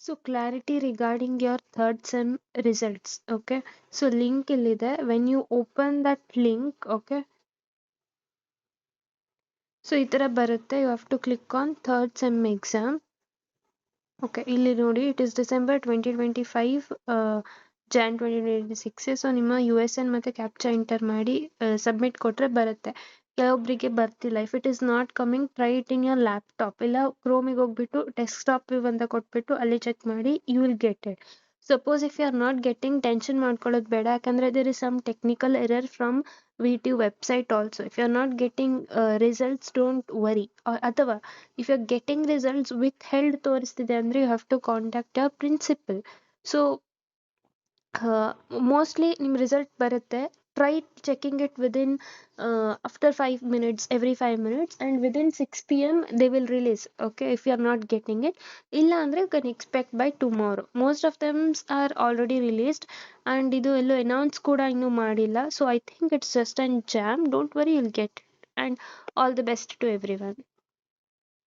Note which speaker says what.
Speaker 1: So clarity regarding your third sem results. Okay, so link illide. When you open that link, okay, so ಈ ತರ ಬರುತ್ತೆ. You have to click on third sem exam. Okay, ಇಲ್ಲಿ ನೋಡಿ, it is December 2025, Jan 2026. So ನಿಮ್ಮ U S N ಮತ್ತು captcha enter ಮಾಡಿ submit ಕೊಟ್ಟರೆ ಬರುತ್ತೆ. ಕೆಲವೊಬ್ಬರಿಗೆ ಬರ್ತಿಲ್ಲ. If it is not coming, try it in your laptop ಇಲ್ಲ ಕ್ರೋಮಿಗೆ ಹೋಗ್ಬಿಟ್ಟು ಡೆಸ್ಕ್ಟಾಪ್ ಅಂತ ಕೊಟ್ಬಿಟ್ಟು ಅಲ್ಲಿ ಚೆಕ್ ಮಾಡಿ, you will get it. Suppose if you are not getting, tension ಮಾಡ್ಕೊಳ್ಳೋದು ಬೇಡ, ಯಾಕಂದರೆ there is some technical error from VT website also. If you are not getting results, don't worry. ಅಥವಾ if you're getting results withheld ತೋರಿಸ್ತಿದೆ ಅಂದ್ರೆ, you have to contact your principal. So mostly ನಿಮ್ಮ result ಬರುತ್ತೆ. Try checking it within after 5 minutes, every 5 minutes, and within 6 p.m. they will release. Okay, if you are not getting it, ಇಲ್ಲ ಅಂದ್ರೆ you can expect by tomorrow. Most of them are already released, and ಇದು ಎಲ್ಲೋ announce ಕೂಡ ಇನ್ನೂ ಮಾಡಿಲ್ಲ. So I think it's just an jam. Don't worry, you'll get it, and all the best to everyone.